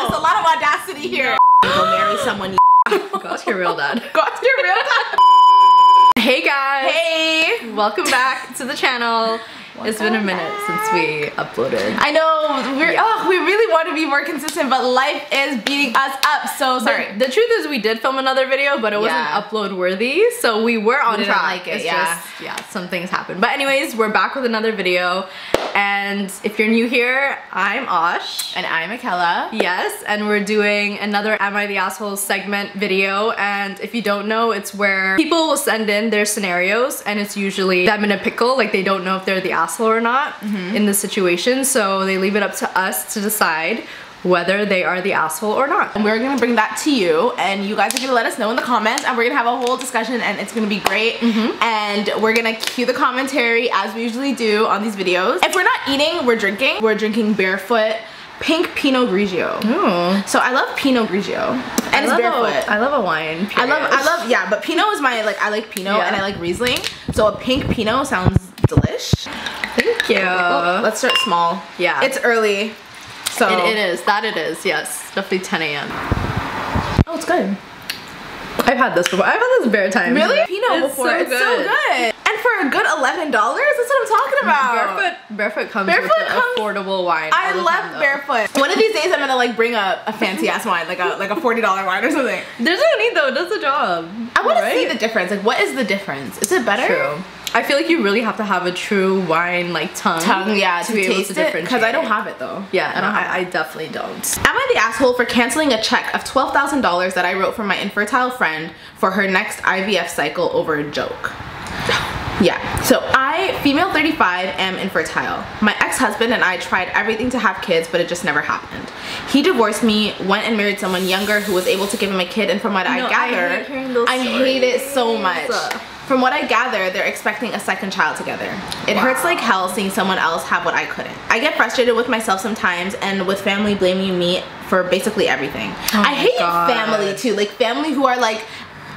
God, there's a lot of audacity here. Go marry someone. Got your real dad. Got your real dad. Hey guys. Hey. Welcome back to the channel. It's been a minute since we uploaded. I know, we really want to be more consistent, but life is beating us up, so sorry. The truth is we did film another video, but it wasn't upload worthy, so we were on track. Like it, just, some things happened. But anyways, we're back with another video, and if you're new here, I'm Oshs. And I'm Akela. Yes, and we're doing another Am I the Asshole segment video, and if you don't know, it's where people will send in their scenarios, and it's usually them in a pickle, like they don't know if they're the asshole or not in the situation, so they leave it up to us to decide whether they are the asshole or not. And we're gonna bring that to you, and you guys are gonna let us know in the comments, and we're gonna have a whole discussion, and it's gonna be great. And we're gonna cue the commentary as we usually do on these videos. If we're not eating, we're drinking. We're drinking Barefoot pink Pinot Grigio. Ooh. So I love Pinot Grigio, and it's Barefoot. I love a wine. I love, yeah, but Pinot is my, like, I like Pinot and I like Riesling. So a pink Pinot sounds delish. Thank you. Let's start small. Yeah. It's early. So it is, yes. Definitely 10 a.m. Oh, it's good. I've had this before. I've had this bare time. Really? Pinot before. So it's so good. And for a good $11, that's what I'm talking about. Barefoot comes with an affordable wine. I love Barefoot. One of these days I'm gonna like bring a fancy ass wine, like a $40 wine or something. There's no need though, it does the job. I wanna see the difference. Like, what is the difference? Is it better? True. I feel like you really have to have a true wine like tongue to be able taste to differentiate. Because I don't have it though. Yeah, I definitely don't. Am I the asshole for canceling a check of $12,000 that I wrote for my infertile friend for her next IVF cycle over a joke? Yeah, so I, female 35, am infertile. My ex-husband and I tried everything to have kids, but it just never happened. He divorced me, went and married someone younger who was able to give him a kid, and from what I gather, I hate it so much. From what I gather, they're expecting a second child together. It hurts like hell seeing someone else have what I couldn't. I get frustrated with myself sometimes, and with family blaming me for basically everything. I hate family too, like family who are like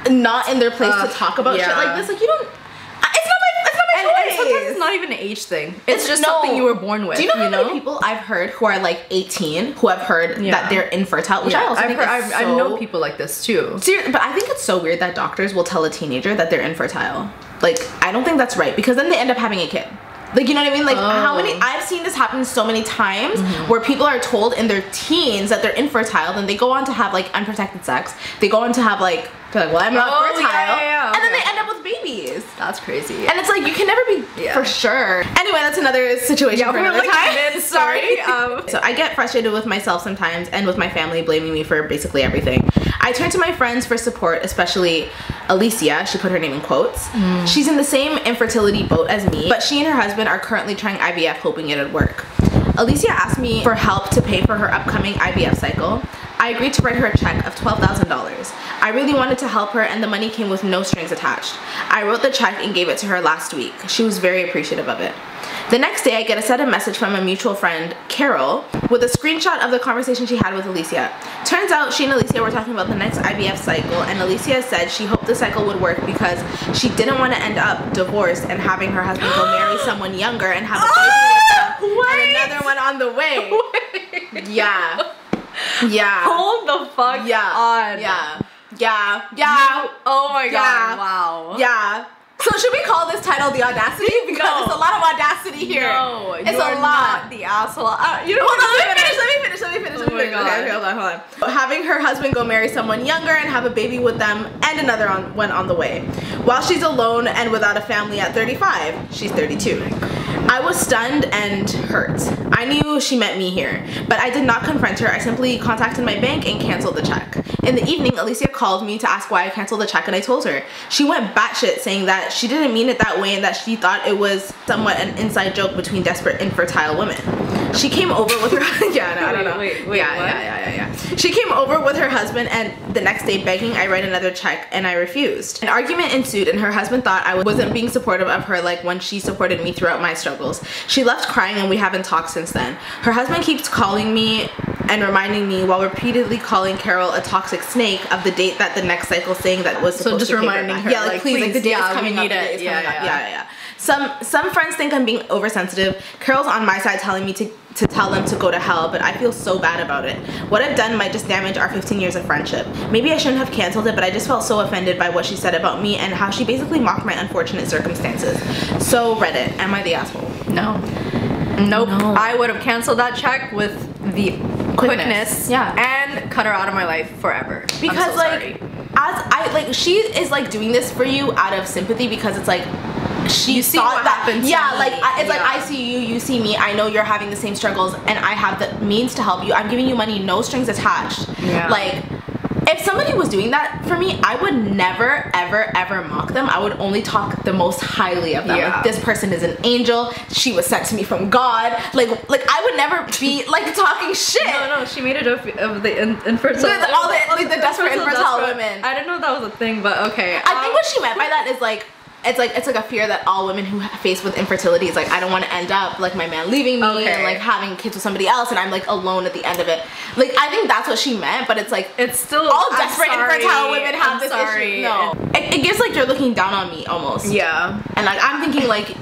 not in their place to talk about shit like this. Like, you don't, and sometimes it's not even an age thing. It's just something you were born with. Do you know how many people I've heard who are like 18 who have heard that they're infertile? Which I also think I know people like this too. But I think it's so weird that doctors will tell a teenager that they're infertile. Like, I don't think that's right, because then they end up having a kid. Like, you know what I mean? Like, how many, I've seen this happen so many times where people are told in their teens that they're infertile, then they go on to have like unprotected sex. They go on to have like, they're like, well, I'm not fertile. And then they end up with babies. That's crazy. And it's like, you can never be for sure. Anyway, that's another situation for another time. Sorry. So I get frustrated with myself sometimes, and with my family blaming me for basically everything. I turn to my friends for support, especially Alicia. She put her name in quotes. She's in the same infertility boat as me, but she and her husband are currently trying IVF, hoping it would work. Alicia asked me for help to pay for her upcoming IVF cycle. I agreed to write her a check of $12,000. I really wanted to help her, and the money came with no strings attached. I wrote the check and gave it to her last week. She was very appreciative of it. The next day, I get a sudden message from a mutual friend, Carol, with a screenshot of the conversation she had with Alicia. Turns out she and Alicia were talking about the next IVF cycle, and Alicia said she hoped the cycle would work because she didn't want to end up divorced and having her husband go marry someone younger and have a baby with them, and another one on the way. Yeah. Yeah. Hold the fuck on. Yeah. Oh my god. Wow. Yeah. So should we call this title The Audacity? Because there's a lot of audacity here. No, it's a lot. Not the asshole. You know what? Let me finish. Okay, hold on. Having her husband go marry someone younger and have a baby with them, and another one on the way. While she's alone and without a family at 35, she's 32. I was stunned and hurt. I knew she meant me here, but I did not confront her. I simply contacted my bank and canceled the check. In the evening, Alicia called me to ask why I canceled the check, and I told her. She went batshit, saying that she didn't mean it that way and that she thought it was somewhat an inside joke between desperate infertile women. She came over with her She came over with her husband, and the next day begging I write another check, and I refused. An argument ensued, and her husband thought I wasn't being supportive of her like when she supported me throughout my struggles. She left crying, and we haven't talked since then. Her husband keeps calling me and reminding me, while repeatedly calling Carol a toxic snake, of the date that the next cycle, saying that was supposed to reminding her. Yeah, like please, like the date is coming up. Yeah. Some friends think I'm being oversensitive. Carol's on my side telling me to tell them to go to hell, but I feel so bad about it. What I've done might just damage our 15 years of friendship. Maybe I shouldn't have canceled it, but I just felt so offended by what she said about me and how she basically mocked my unfortunate circumstances. So Reddit, am I the asshole? No. Nope. No. I would have canceled that check with the quickness. Yeah. And cut her out of my life forever. Because she is like doing this for you out of sympathy, because it's like she thought that happens. Yeah, like it's like I see you, you see me. I know you're having the same struggles, and I have the means to help you. I'm giving you money, no strings attached. Yeah. Like, if somebody was doing that for me, I would never, ever, ever mock them. I would only talk the most highly of them. Yeah. Like, this person is an angel. She was sent to me from God. Like I would never be like talking shit. No, she made it of the infertile. All the desperate infertile women. I didn't know that was a thing, but okay. I think what she meant by that is like, it's like a fear that all women who face with infertility is like, I don't want to end up like my man leaving me and like having kids with somebody else, and I'm like alone at the end of it. Like, I think that's what she meant, but it's like, it's still all desperate infertile women have this issue. No, it gives like you're looking down on me almost. Yeah. And like I'm thinking like,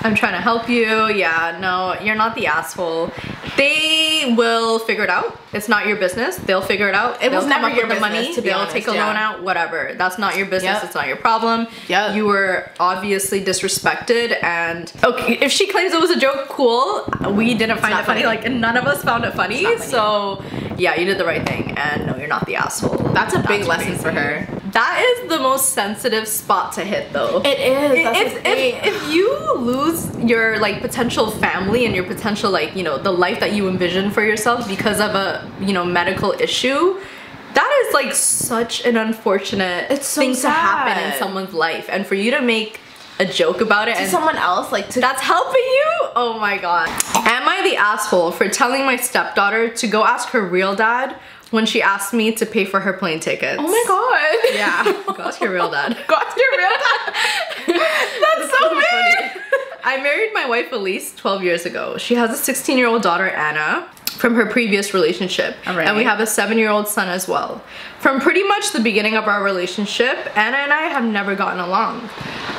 I'm trying to help you. Yeah, no, you're not the asshole. They will figure it out. It's not your business. They'll figure it out. It was never your business, money. To be honest, they'll take a loan out, whatever. That's not your business. It's not your problem. Yeah. You were obviously disrespected, and okay, if she claims it was a joke, cool. We didn't find it funny. Like, none of us found it funny. So yeah, you did the right thing, and no, you're not the asshole. That's a big lesson for her. That is the most sensitive spot to hit, though. It is. If you lose your like potential family and your potential, like, you know, the life that you envision for yourself because of a, you know, medical issue, that is like such an unfortunate thing to happen in someone's life, and for you to make a joke about it to someone else, like, that's helping you. Oh my god. Am I the asshole for telling my stepdaughter to go ask her real dad when she asked me to pay for her plane tickets? Oh my god. Yeah. Go ask your real dad. Go ask your real dad. That's so funny. I married my wife Elise 12 years ago. She has a 16-year-old daughter, Anna, from her previous relationship. And we have a 7-year-old son as well. From pretty much the beginning of our relationship, Anna and I have never gotten along.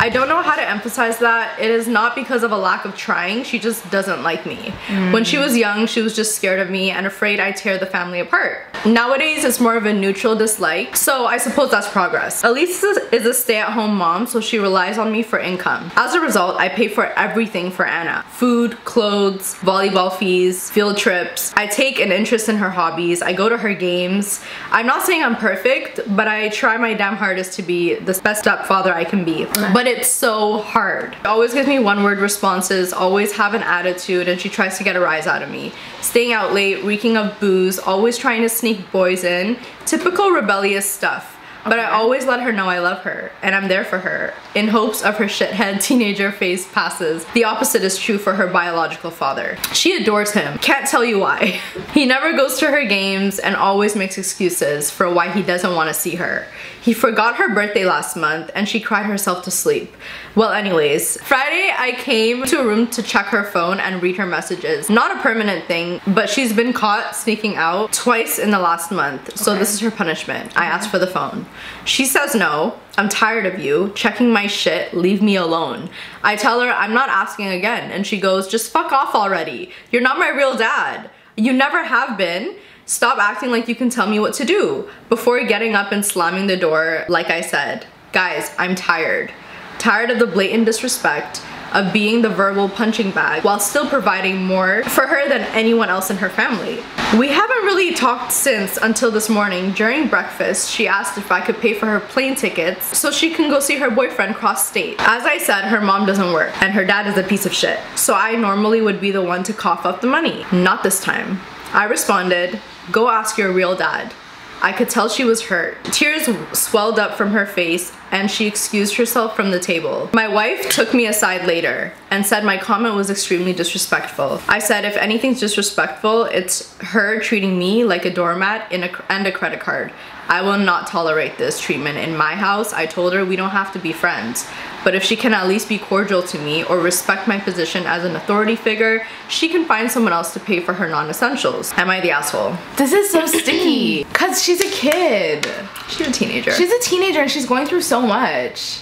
I don't know how to emphasize that. It is not because of a lack of trying. She just doesn't like me. When she was young, she was just scared of me and afraid I'd tear the family apart. Nowadays, it's more of a neutral dislike, so I suppose that's progress. Elise is a stay-at-home mom, so she relies on me for income. As a result, I pay for everything for Anna. Food, clothes, volleyball fees, field trips. I take an interest in her hobbies. I go to her games. I'm not saying I'm perfect, but I try my damn hardest to be the best stepfather I can be. But it's so hard. She always gives me one-word responses, always have an attitude, and she tries to get a rise out of me. Staying out late, reeking of booze, always trying to sneak boys in. Typical rebellious stuff. But I always let her know I love her, and I'm there for her, in hopes of her shithead teenager phase passes. The opposite is true for her biological father. She adores him. Can't tell you why. He never goes to her games and always makes excuses for why he doesn't want to see her. He forgot her birthday last month and she cried herself to sleep. Well, anyways, Friday I came to a room to check her phone and read her messages. Not a permanent thing, but she's been caught sneaking out twice in the last month. So this is her punishment. I asked for the phone. She says no. I'm tired of you checking my shit, leave me alone. I tell her I'm not asking again, and she goes, just fuck off already. You're not my real dad. You never have been. Stop acting like you can tell me what to do. Before getting up and slamming the door, like I said, guys, I'm tired. Tired of the blatant disrespect, of being the verbal punching bag while still providing more for her than anyone else in her family. We haven't really talked since until this morning. During breakfast, she asked if I could pay for her plane tickets so she can go see her boyfriend cross state. As I said, her mom doesn't work and her dad is a piece of shit. So I normally would be the one to cough up the money. Not this time. I responded, go ask your real dad. I could tell she was hurt. Tears swelled up from her face and she excused herself from the table. My wife took me aside later and said my comment was extremely disrespectful. I said if anything's disrespectful, it's her treating me like a doormat and a credit card. I will not tolerate this treatment in my house. I told her we don't have to be friends, but if she can at least be cordial to me or respect my position as an authority figure, she can find someone else to pay for her non-essentials. Am I the asshole? This is so sticky, cause she's a kid. She's a teenager. She's a teenager and she's going through so much.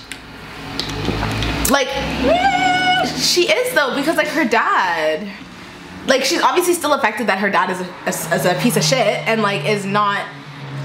Like, she is though, because like her dad, like she's obviously still affected that her dad is a piece of shit and like is not,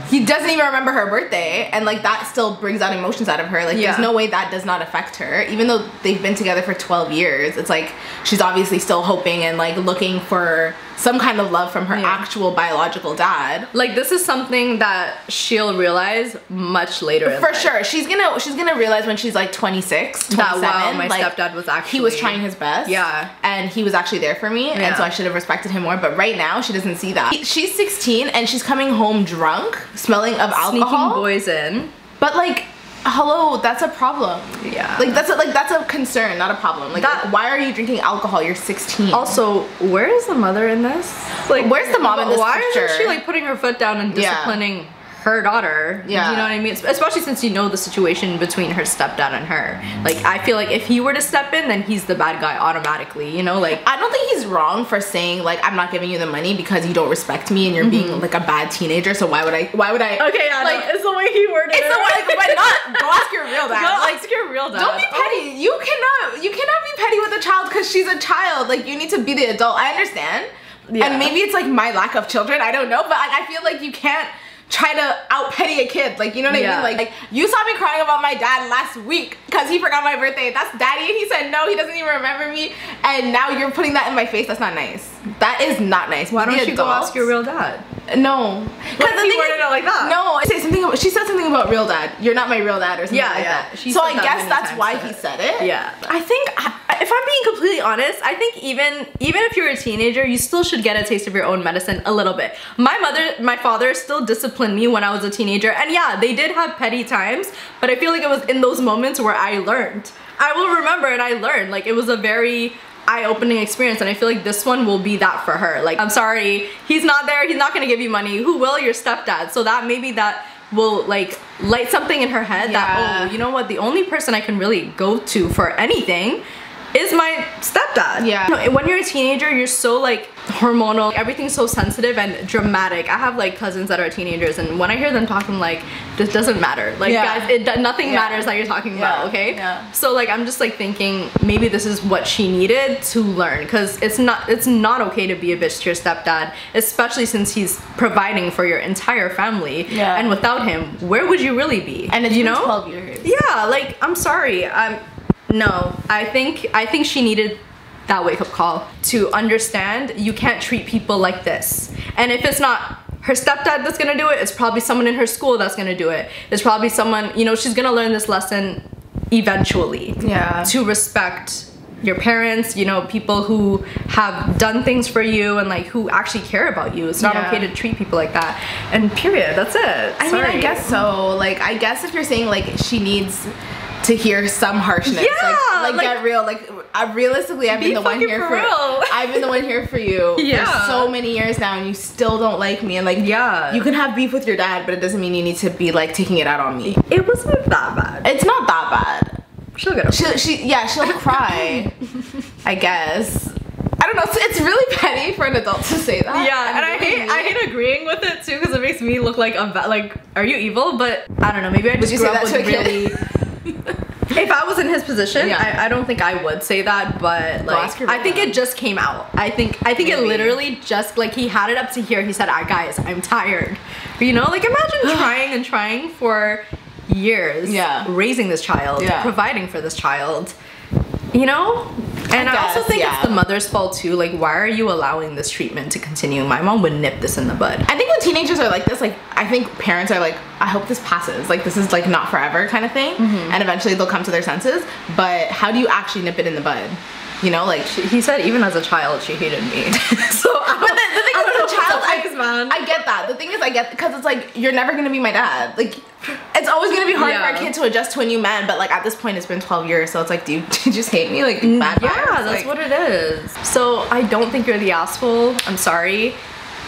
he doesn't even remember her birthday, and like that still brings out emotions out of her. Like there's no way that does not affect her, even though they've been together for 12 years. It's like she's obviously still hoping and like looking for some kind of love from her actual biological dad. Like this is something that she'll realize much later in life. Sure. She's gonna realize when she's like 26, 27, that wow, my like, stepdad was actually, he was trying his best. Yeah. And he was actually there for me, and so I should have respected him more. But right now she doesn't see that. She's 16 and she's coming home drunk, smelling of alcohol. Sneaking boys in. But like, hello, that's a problem. Yeah. Like that's a concern, not a problem. Like, why are you drinking alcohol? You're 16. Also, where is the mother in this? Like, where's the mom in this Why picture? isn't she like putting her foot down and disciplining her daughter? Yeah. You know what I mean? Especially since you know the situation between her stepdad and her. Like, I feel like if he were to step in, then he's the bad guy automatically, you know? Like, I don't think he's wrong for saying like, I'm not giving you the money because you don't respect me and you're being like a bad teenager, so why would I okay, yeah, like, it's the way he worded it. It's the way, but not, go ask your real dad. Go ask your real dad. Don't be petty. You cannot be petty with a child because she's a child. Like, you need to be the adult. I understand. And maybe it's like my lack of children, I don't know, but like, I feel like you can't try to out petty a kid, like, you know what I mean? Like you saw me crying about my dad last week because he forgot my birthday. That's daddy, and he said no, he doesn't even remember me, and now you're putting that in my face. That's not nice. That is not nice. Why don't you go ask your real dad? No, because he worded it like that. No, I say something about, she said something about real dad. You're not my real dad or something like that. So I guess that's why he said it. Yeah. I think, if I'm being completely honest, I think even if you're a teenager, you still should get a taste of your own medicine a little bit. My father still disciplined me when I was a teenager, and yeah, they did have petty times, but I feel like it was in those moments where I learned. I will remember and I learned. Like, it was a very eye-opening experience, and I feel like this one will be that for her. Like, I'm sorry, he's not there, he's not gonna give you money. Who will? Your stepdad. So that maybe that will like light something in her head that, oh, you know what, the only person I can really go to for anything is my stepdad. Yeah. You know, when you're a teenager, you're so like hormonal, everything's so sensitive and dramatic. I have like cousins that are teenagers, and when I hear them talk, I'm like, this doesn't matter. Like, guys, nothing matters that you're talking about, okay? Yeah. So like, I'm just like thinking maybe this is what she needed to learn, because it's not okay to be a bitch to your stepdad, especially since he's providing for your entire family. Yeah. And without him, where would you really be? And it's, you know, 12 years. Yeah, like, I'm sorry. No, I think she needed that wake-up call to understand you can't treat people like this. And if it's not her stepdad that's gonna do it, it's probably someone in her school that's gonna do it. It's probably someone, you know, she's gonna learn this lesson eventually. Yeah. To respect your parents, you know, people who have done things for you and like who actually care about you. It's not okay to treat people like that. And period, that's it. I mean, I guess so. Like, I guess if you're saying like she needs to hear some harshness, like get real. Like, realistically, I've been the one here for I've been the one here for you for so many years now, and you still don't like me. And like, you can have beef with your dad, but it doesn't mean you need to be like taking it out on me. It wasn't that bad. It's not that bad. She'll get over it. She'll cry. I guess. I don't know. It's really petty for an adult to say that. Yeah, and I hate agreeing with it too, because it makes me look like are you evil? But I don't know. Maybe I just grew up with really. If I was in his position, I don't think I would say that, but like, I think it just came out. I think it literally just, like, he had it up to here. He said, guys, I'm tired. You know, like, imagine trying for years, raising this child, providing for this child, you know? And I also think it's the mother's fault too. Like, why are you allowing this treatment to continue? My mom would nip this in the bud. I think when teenagers are like this, like, I think parents are like, I hope this passes. Like, this is like not forever kind of thing. And eventually they'll come to their senses. But how do you actually nip it in the bud? You know, like, he said even as a child she hated me. So, but the thing is, as a child, I get that. The thing is, I get, because it's like, you're never gonna be my dad. Like, it's always gonna be hard for a kid to adjust to a new man. But like, at this point, it's been 12 years, so it's like, do you just hate me? Like, bad vibes? That's like, what it is. So I don't think you're the asshole. I'm sorry.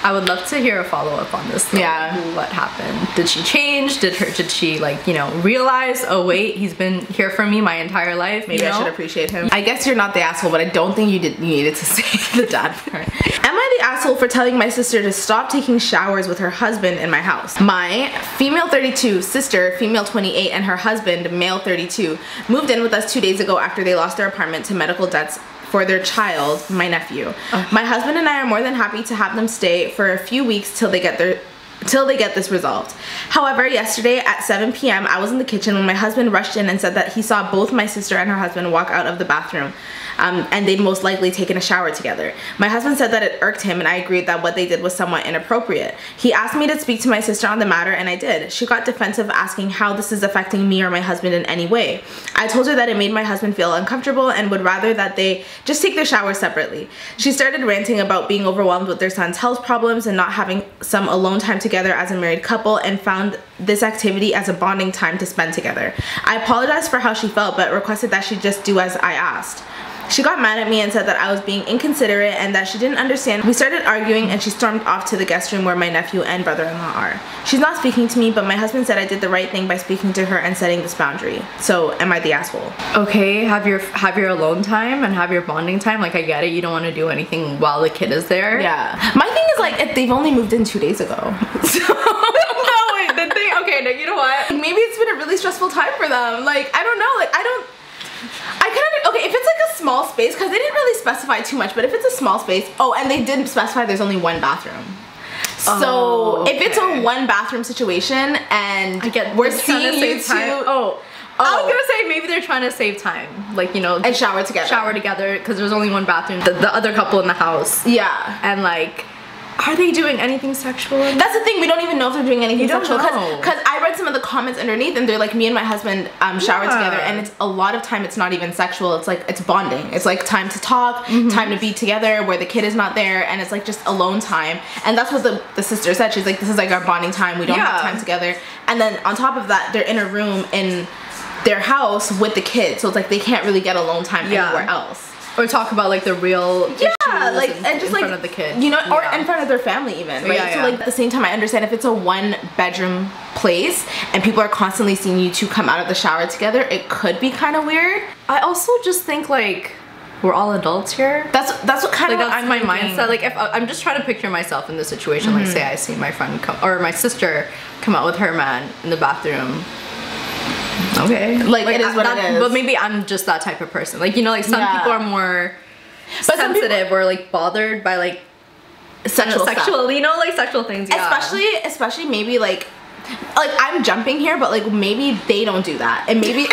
I would love to hear a follow-up on this though. Yeah. What happened? Did she change? Did she like, you know, realize, oh wait, he's been here for me my entire life? Maybe I should appreciate him. I guess you're not the asshole, but I don't think you needed to say the dad part. Am I the asshole for telling my sister to stop taking showers with her husband in my house? My female 32 sister, female 28, and her husband, male 32, moved in with us 2 days ago after they lost their apartment to medical debts for their child, my nephew. My husband and I are more than happy to have them stay for a few weeks till they get this resolved. However, yesterday at 7 p.m. I was in the kitchen when my husband rushed in and said that he saw both my sister and her husband walk out of the bathroom, and they'd most likely taken a shower together. My husband said that it irked him, and I agreed that what they did was somewhat inappropriate. He asked me to speak to my sister on the matter, and I did. She got defensive, asking how this is affecting me or my husband in any way. I told her that it made my husband feel uncomfortable and would rather that they just take their shower separately. She started ranting about being overwhelmed with their son's health problems and not having some alone time together as a married couple, and found this activity as a bonding time to spend together. I apologized for how she felt, but requested that she just do as I asked. She got mad at me and said that I was being inconsiderate and that she didn't understand. We started arguing and she stormed off to the guest room where my nephew and brother-in-law are. She's not speaking to me, but my husband said I did the right thing by speaking to her and setting this boundary. So am I the asshole? Okay, have your alone time and have your bonding time. Like, I get it, you don't want to do anything while the kid is there. Yeah. My thing is, like, if they've only moved in 2 days ago. So no, wait, did they? Okay, no, you know what? Maybe it's been a really stressful time for them. Like, I don't know. Like, okay, if it's like a small space, because they didn't really specify too much, but if it's a small space, oh, and they didn't specify there's only one bathroom. So okay. If it's a one bathroom situation and we're seeing you two, I was gonna say maybe they're trying to save time, like, you know, and shower together because there's only one bathroom. The other couple in the house. Yeah, and like, are they doing anything sexual? That's the thing, we don't even know if they're doing anything sexual, because I read some of the comments underneath and they're like, me and my husband showered together, and it's a lot of time it's not even sexual, it's like, it's bonding, it's like time to talk, time to be together where the kid is not there, and it's like just alone time. And that's what the sister said. She's like, this is like our bonding time, we don't have time together. And then on top of that, they're in a room in their house with the kid, so it's like they can't really get alone time anywhere else. Or talk about like the real issues like, and just in front of the kid, you know, or in front of their family even, right? So like at the same time, I understand if it's a one bedroom place and people are constantly seeing you two come out of the shower together, it could be kind of weird. I also just think like, we're all adults here. That's what kind of that's my mindset. Like, if I'm just trying to picture myself in this situation, like say I see my friend or my sister come out with her man in the bathroom. Okay, like it is what it is. But maybe I'm just that type of person. Like, you know, like some people are more sensitive or like bothered by like sexual, you know, like sexual things. Yeah. Especially maybe like I'm jumping here, but like maybe they don't do that, and maybe maybe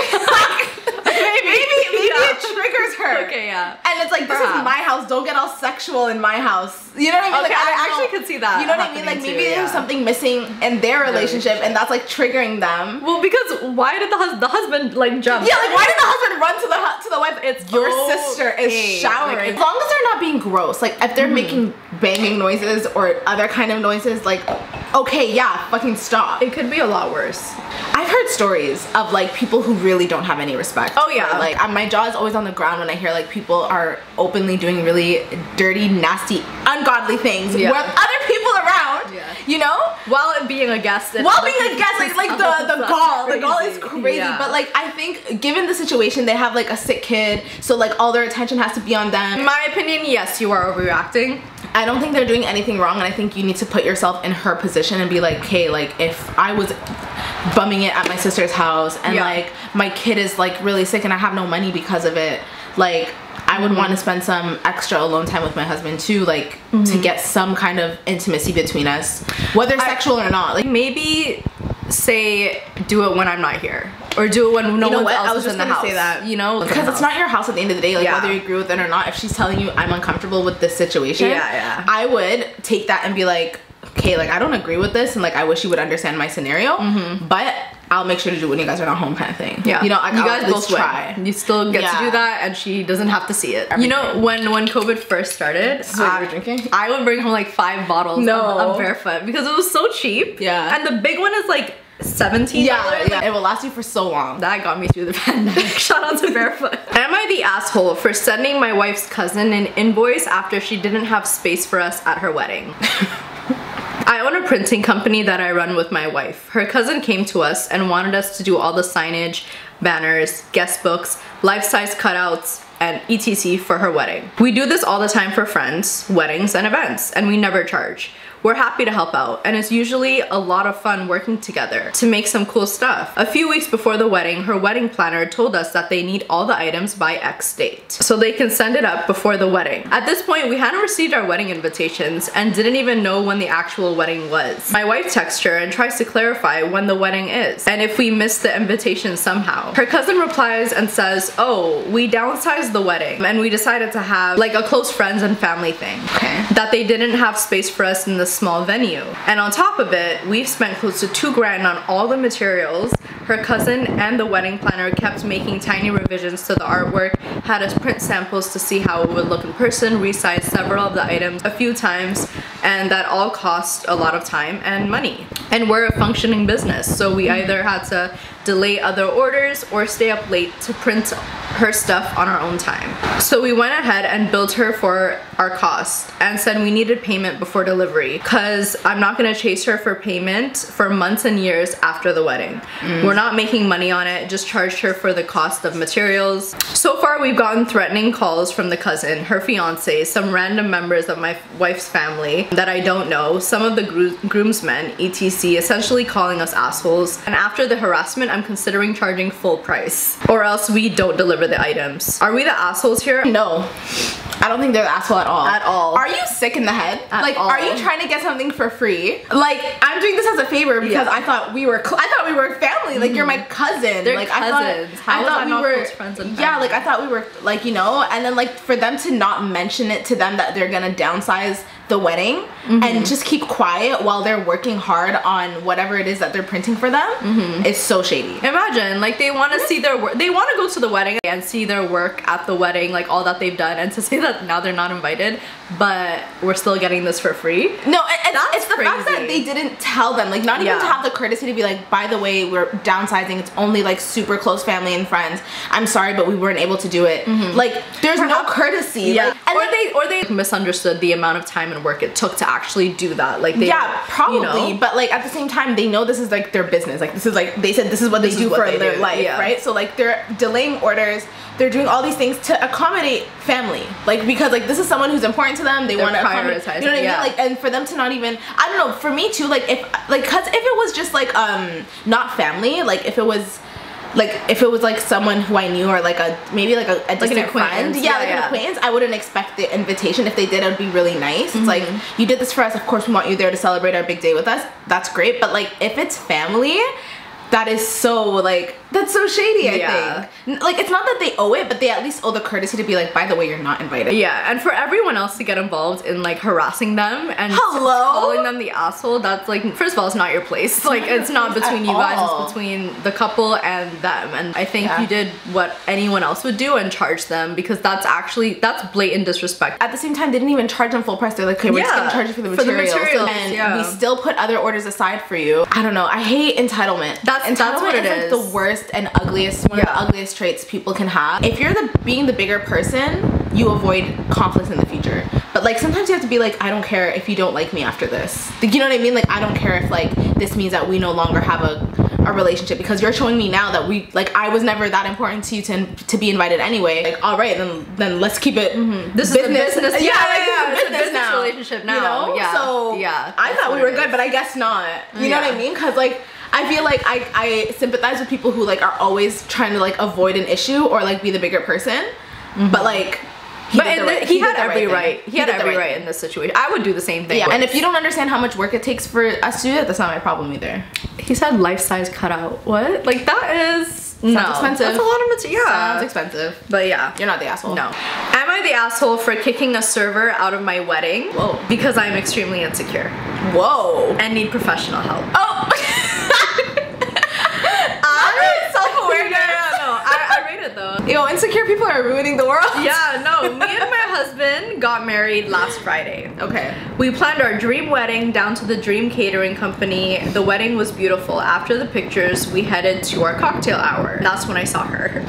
it triggers her. Okay, yeah. And it's like, this is my house, don't get all sexual in my house. You know what I mean? Okay, like, I actually could see that. You know what I mean? Like maybe there's something missing in their relationship, and that's like triggering them. Well, because why did the husband like jump? Yeah, like why did the husband run to the wife? It's your sister is showering. Like, as long as they're not being gross, like if they're making banging noises or other kind of noises, like, okay, yeah, fucking stop. It could be a lot worse. I've heard stories of like people who really don't have any respect. Oh yeah. Like my jaw is always on the ground when I hear like people are openly doing really dirty, nasty, ungodly things with other people around. Yeah. You know? While being a guest. While being a guest, like the gall is crazy. Yeah. But like I think given the situation, they have like a sick kid, so like all their attention has to be on them. In my opinion, yes, you are overreacting. I don't think they're doing anything wrong, and I think you need to put yourself in her position and be like, okay, like if I was bumming it at my sister's house and like my kid is like really sick and I have no money because of it, like I would want to spend some extra alone time with my husband too, like to get some kind of intimacy between us, whether sexual or not. Like maybe say do it when I'm not here, or do it when no one else is in the house. Say that, you know, because it's not your house at the end of the day. Like whether you agree with it or not, if she's telling you I'm uncomfortable with this situation, I would take that and be like, okay, like I don't agree with this, and like I wish you would understand my scenario, but I'll make sure to do it when you guys are not home, kind of thing. Yeah, you know, like, you guys both try. You still get to do that, and she doesn't have to see it. You know, when COVID first started, you were drinking? I would bring home like 5 bottles of Barefoot because it was so cheap. Yeah, and the big one is like $17. Yeah, it will last you for so long. That got me through the pandemic. Shout out to Barefoot. Am I the asshole for sending my wife's cousin an invoice after she didn't have space for us at her wedding? I own a printing company that I run with my wife. Her cousin came to us and wanted us to do all the signage, banners, guest books, life-size cutouts, and etc. for her wedding. We do this all the time for friends, weddings, and events, and we never charge. We're happy to help out, and it's usually a lot of fun working together to make some cool stuff. A few weeks before the wedding, her wedding planner told us that they need all the items by X date, so they can send it up before the wedding. At this point, we hadn't received our wedding invitations and didn't even know when the actual wedding was. My wife texts her and tries to clarify when the wedding is, and if we missed the invitation somehow. Her cousin replies and says, oh, we downsized the wedding, and we decided to have like a close friends and family thing. Okay. That they didn't have space for us in the small venue. And on top of it, we've spent close to $2 grand on all the materials. Her cousin and the wedding planner kept making tiny revisions to the artwork, had us print samples to see how it would look in person, resize several of the items a few times, and that all cost a lot of time and money. And we're a functioning business, so we either had to delay other orders or stay up late to print her stuff on our own time. So we went ahead and billed her for our cost and said we needed payment before delivery, because I'm not gonna chase her for payment for months and years after the wedding. We're not making money on it, just charged her for the cost of materials. So far we've gotten threatening calls from the cousin, her fiance, some random members of my wife's family that I don't know, some of the groomsmen, etc., essentially calling us assholes. And after the harassment, I'm considering charging full price, or else we don't deliver the items. Are we the assholes here? No. I don't think they're the asshole at all. At all. Are you sick in the head? At all. Are you trying to get something for free? Like, I'm doing this as a favor because I thought we were family. Like, you're my cousin. They're like, cousins. I thought we were close friends and family? Yeah, like I thought we were like, you know, and then like for them to not mention it to them that they're gonna downsize the wedding and just keep quiet while they're working hard on whatever it is that they're printing for them is so shady. Imagine, like, they want to see their work, they want to go to the wedding and see their work at the wedding, like all that they've done, and to say that now they're not invited, but we're still getting this for free. No, it's the fact that they didn't tell them, like not even to have the courtesy to be like, by the way, we're downsizing, it's only like super close family and friends, I'm sorry but we weren't able to do it. Like, there's no courtesy. Yeah. Like, and or they misunderstood the amount of time and work it took to actually do that. Like, they, probably, you know? but like at the same time they know this is like their business, like this is like, they said this is what they do for their life, right? So like they're delaying orders, they're doing all these things to accommodate family, like because like this is someone who's important to them, they want to prioritize, you know what I mean? Like, and for them to not even, I don't know, for me too, like if cause if it was just like not family, like if it was like someone who I knew, or like maybe like a distant friend, like an acquaintance, I wouldn't expect the invitation. If they did, it would be really nice. It's like, you did this for us, of course we want you there to celebrate our big day with us. That's great. But like if it's family, that is so like, that's so shady. I think like it's not that they owe it, but they at least owe the courtesy to be like, by the way, you're not invited. Yeah, and for everyone else to get involved in like harassing them and calling them the asshole, that's like, first of all, it's not your place. Like, it's not between you guys, it's between the couple and them. And I think you did what anyone else would do and charge them, because that's blatant disrespect. At the same time, they didn't even charge them full price. They're like, okay, we're just gonna charge you for the materials, and we still put other orders aside for you. I don't know, I hate entitlement. That's what it is. Like the worst and ugliest, one of the ugliest traits people can have. If you're being the bigger person, you avoid conflicts in the future. But like sometimes you have to be like, I don't care if you don't like me after this. Like, you know what I mean? Like, I don't care if like this means that we no longer have a relationship, because you're showing me now that we, like, I was never that important to you to be invited anyway. Like, all right, then let's keep it this business. Is a business. It's a business now. Relationship now. You know? So I thought we were good, but I guess not. You know what I mean? Because like, I feel like I sympathize with people who like are always trying to like avoid an issue or like be the bigger person, but like he had every right. He had every right in this situation. I would do the same thing. Yeah, and if you don't understand how much work it takes for us to do that, that's not my problem either. He said life-size cutout. What? Like, that is sounds expensive. That's a lot of material. Yeah, sounds expensive. But yeah, you're not the asshole. No. Am I the asshole for kicking a server out of my wedding? Whoa. Because I'm extremely insecure. Whoa. And need professional help. Oh. Self-awareness. I rated though. Yo, insecure people are ruining the world. Yeah, no, me and my husband got married last Friday. Okay. We planned our dream wedding down to the dream catering company. The wedding was beautiful. After the pictures, we headed to our cocktail hour. That's when I saw her.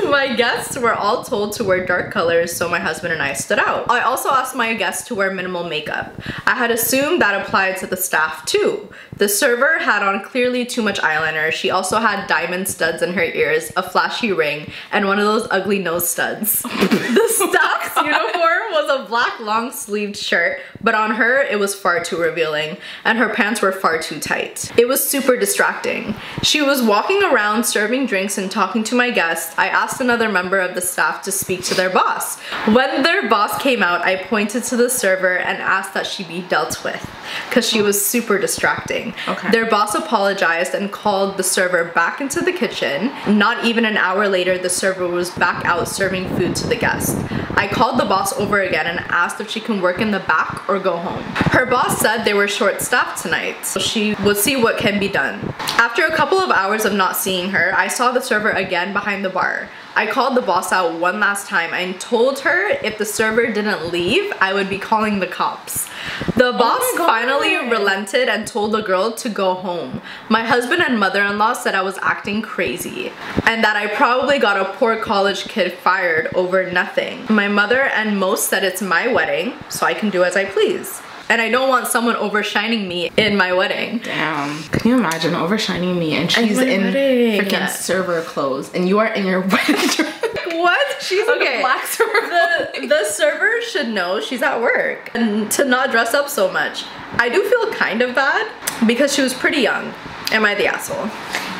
My guests were all told to wear dark colors, so my husband and I stood out. I also asked my guests to wear minimal makeup. I had assumed that applied to the staff too. The server had on clearly too much eyeliner. She also had diamond studs in her ears, a flashy ring, and one of those ugly nose studs. The staff's uniform was a black long-sleeved shirt, but on her it was far too revealing, and her pants were far too tight. It was super distracting. She was walking around serving drinks and talking to my guests. I asked another member of the staff to speak to their boss. When their boss came out, I pointed to the server and asked that she be dealt with, because she was super distracting. Okay. Their boss apologized and called the server back into the kitchen. Not even an hour later, the server was back out serving food to the guests. I called the boss over again and asked if she can work in the back or go home. Her boss said they were short-staffed tonight, so she would see what can be done. After a couple of hours of not seeing her, I saw the server again behind the bar. I called the boss out one last time and told her if the server didn't leave, I would be calling the cops. The boss finally relented and told the girl to go home. My husband and mother-in-law said I was acting crazy and that I probably got a poor college kid fired over nothing. My mother and most said it's my wedding, so I can do as I please. And I don't want someone overshining me in my wedding. Damn. Can you imagine overshining me and she's in freaking server clothes and you are in your wedding dress? What? She's in a black server clothes. The server should know she's at work and to not dress up so much. I do feel kind of bad because she was pretty young. Am I the asshole?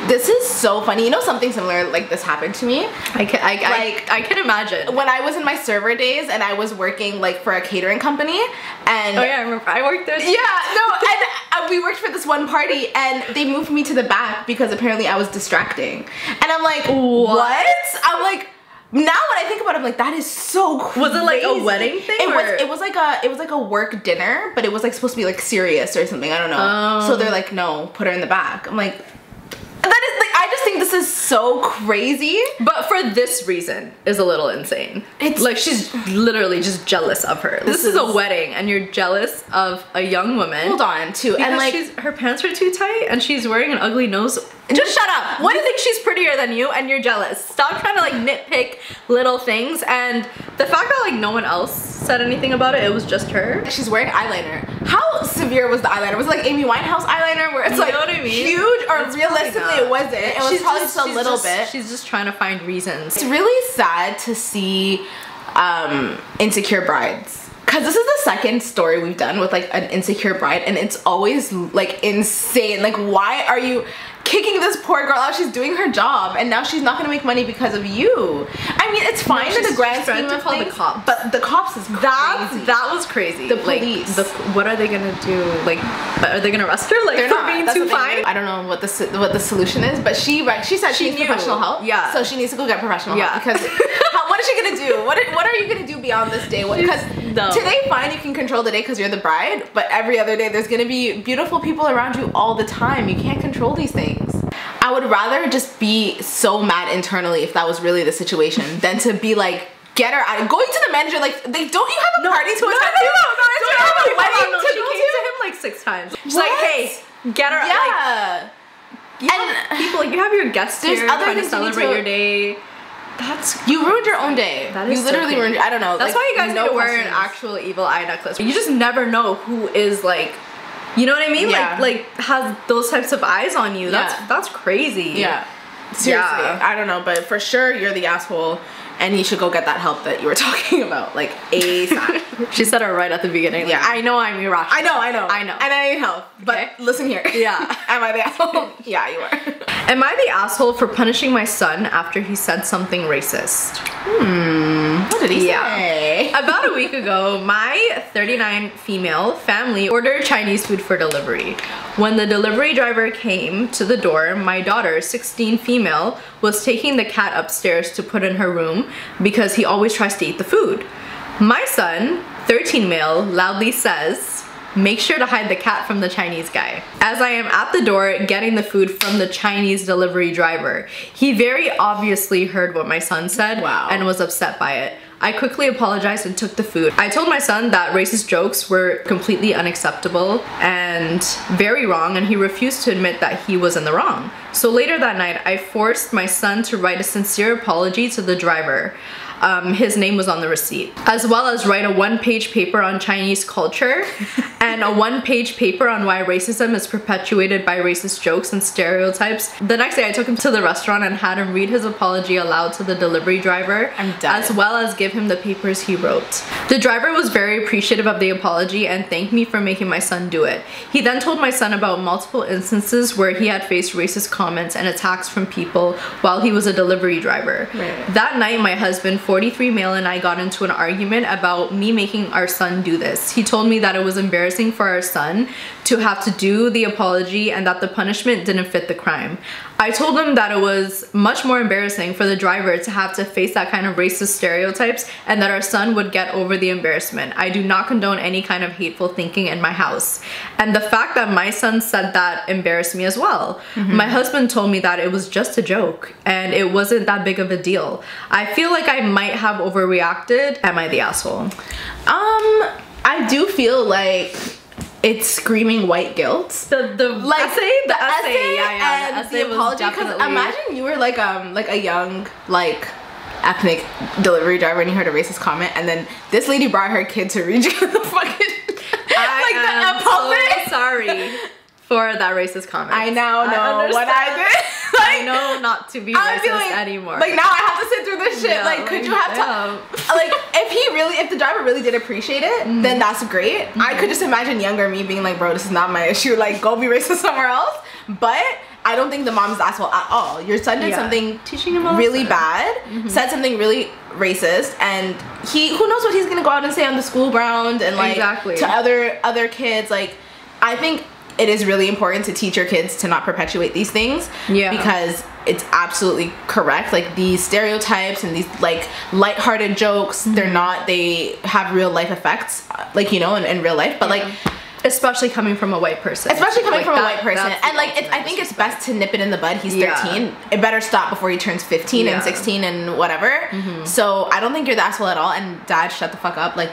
This is so funny. You know, something similar like this happened to me. I can imagine. When I was in my server days and I was working like for a catering company and oh yeah, I remember. I worked there too. Yeah, no, and we worked for this one party and they moved me to the back because apparently I was distracting. And I'm like, what? I'm like, now when I think about it, I'm like, that is so crazy. Was it like a wedding thing? It was like a work dinner, but it was like supposed to be like serious or something. I don't know. So they're like, no, put her in the back. I'm like, that is like, I just think this is so crazy. But for this reason is a little insane. It's like she's literally just jealous of her. This is a wedding and you're jealous of a young woman. Hold on, too. Because and like her pants are too tight and she's wearing an ugly nose. Just shut up. What do you think she's prettier than you and you're jealous? Stop trying to like nitpick little things. And the fact that like no one else said anything about it, it was just her. She's wearing eyeliner. How severe was the eyeliner? Was it like Amy Winehouse eyeliner where it's like, you know what I mean? Huge, or it's realistically it wasn't? It was probably just a little bit. She's just trying to find reasons. It's really sad to see insecure brides. Cause this is the second story we've done with like an insecure bride and it's always like insane. Like, why are you kicking this poor girl out? She's doing her job and now she's not gonna make money because of you. I mean, it's fine in the grand scheme of things, the cops. But the cops is crazy. That was crazy. The police. What are they gonna do? Like, are they gonna arrest her? Like, for being too fine? I don't know what the solution is, but she said she needs professional help. Yeah. So she needs to go get professional help because what is she gonna do? What are you gonna do beyond this day? Because today, fine, you can control the day because you're the bride, but every other day there's gonna be beautiful people around you all the time. You can't control these things. I would rather just be so mad internally if that was really the situation than to be like, get her out. Going to the manager, like, don't you have a party to attend? No, she came to him like 6 times. She's like, hey, get her out. Yeah. And people, you have your guests here trying to celebrate your day. You ruined your own day. That is you literally ruined. I don't know. That's why you guys need to wear an actual evil eye necklace. You just never know who is like, you know what I mean? Yeah. Like has those types of eyes on you. That's crazy. Yeah. Seriously. Yeah. I don't know, but for sure you're the asshole and you should go get that help that you were talking about, like ASAP. She said it right at the beginning. Yeah. Like, I know I'm irrational. I know. And I need help. But listen here. Yeah. Am I the asshole? Yeah, you are. Am I the asshole for punishing my son after he said something racist? What did he say? About a week ago, my 39 female family ordered Chinese food for delivery. When the delivery driver came to the door, my daughter, 16 female, was taking the cat upstairs to put in her room because he always tries to eat the food. My son, 13 male, loudly says, make sure to hide the cat from the Chinese guy. As I am at the door getting the food from the Chinese delivery driver, he very obviously heard what my son said and was upset by it. I quickly apologized and took the food. I told my son that racist jokes were completely unacceptable and very wrong, and he refused to admit that he was in the wrong. So later that night, I forced my son to write a sincere apology to the driver. His name was on the receipt, as well as write a 1-page paper on Chinese culture and a 1-page paper on why racism is perpetuated by racist jokes and stereotypes. The next day I took him to the restaurant and had him read his apology aloud to the delivery driver, as well as give him the papers he wrote. The driver was very appreciative of the apology and thanked me for making my son do it. He then told my son about multiple instances where he had faced racist comments and attacks from people while he was a delivery driver. That night, my husband, 43 male, and I got into an argument about me making our son do this. He told me that it was embarrassing for our son to have to do the apology and that the punishment didn't fit the crime. I told him that it was much more embarrassing for the driver to have to face that kind of racist stereotypes and that our son would get over the embarrassment. I do not condone any kind of hateful thinking in my house. And the fact that my son said that embarrassed me as well. My husband told me that it was just a joke and it wasn't that big of a deal. I feel like I might have overreacted. Am I the asshole? I do feel like it's screaming white guilt. The essay, yeah, and the apology. Because imagine you were like a young ethnic delivery driver and you heard a racist comment, and then this lady brought her kid to read you the fucking the apology. So sorry for that racist comment. I now know what I did. I know not to be racist anymore. Like now I have to sit through this shit. Yeah, like could you have like if the driver really did appreciate it, then that's great. I could just imagine younger me being like, bro, this is not my issue. Like go be racist somewhere else. But I don't think the mom's the asshole at all. Your son did something teaching him really bad, said something really racist, and who knows what he's gonna go out and say on the school ground and like to other kids. Like I think it is really important to teach your kids to not perpetuate these things because it's absolutely correct. Like these stereotypes and these like lighthearted jokes, they have real life effects, like, you know, in real life, but like especially coming from a white person. Especially coming from a white person. And like I think it's best to nip it in the bud. He's 13. It better stop before he turns 15 and 16 and whatever. So I don't think you're the asshole at all. And dad, shut the fuck up. Like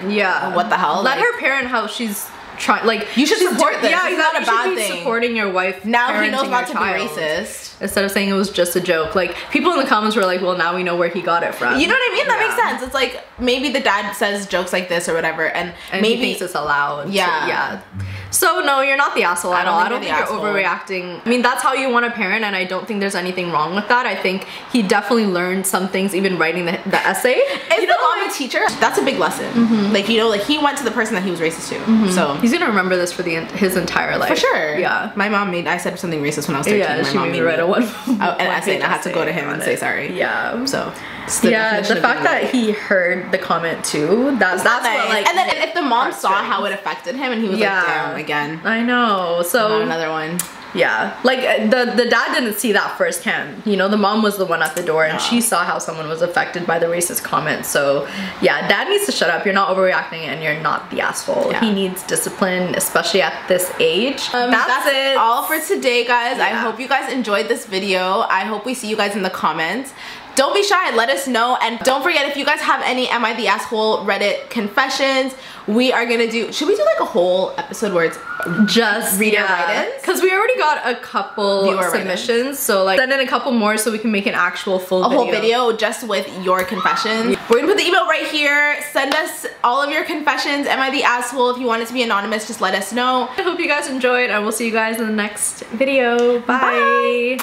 what the hell? Let her parent how she's trying. Like you should support this. Yeah, it's not a bad thing. Supporting your wife. Now he knows not to be racist. Instead of saying it was just a joke. Like people in the comments were like, well, now we know where he got it from. You know what I mean? That makes sense. It's like maybe the dad says jokes like this or whatever, and maybe he thinks it's allowed. So no, you're not the asshole at all. I don't think you're overreacting. I mean, that's how you want to parent, and I don't think there's anything wrong with that. I think he definitely learned some things even writing the essay. Is the mom a teacher? That's a big lesson. Like, you know, like he went to the person that he was racist to. So he's gonna remember this for his entire life. For sure. Yeah. My mom I said something racist when I was 13. Yeah, my mom made me write an essay, and I had to go to him and say sorry. Yeah. So the fact that he heard the comment too, that's what like. And then if the mom saw how it affected him and he was like, damn, again. I know. So not another one. Yeah, like the dad didn't see that firsthand. You know, the mom was the one at the door and she saw how someone was affected by the racist comment. So yeah, dad needs to shut up. You're not overreacting and you're not the asshole. He needs discipline, especially at this age. That's it. All for today, guys. I hope you guys enjoyed this video. I hope we see you guys in the comments. Don't be shy, let us know, and don't forget, if you guys have any Am I the Asshole Reddit confessions, we are gonna do, should we do like a whole episode where it's just reader write-ins? Because we already got a couple submissions, so like send in a couple more so we can make an actual whole video just with your confessions. We're gonna put the email right here. Send us all of your confessions. Am I the asshole? If you want it to be anonymous, just let us know. I hope you guys enjoyed, and we'll see you guys in the next video. Bye.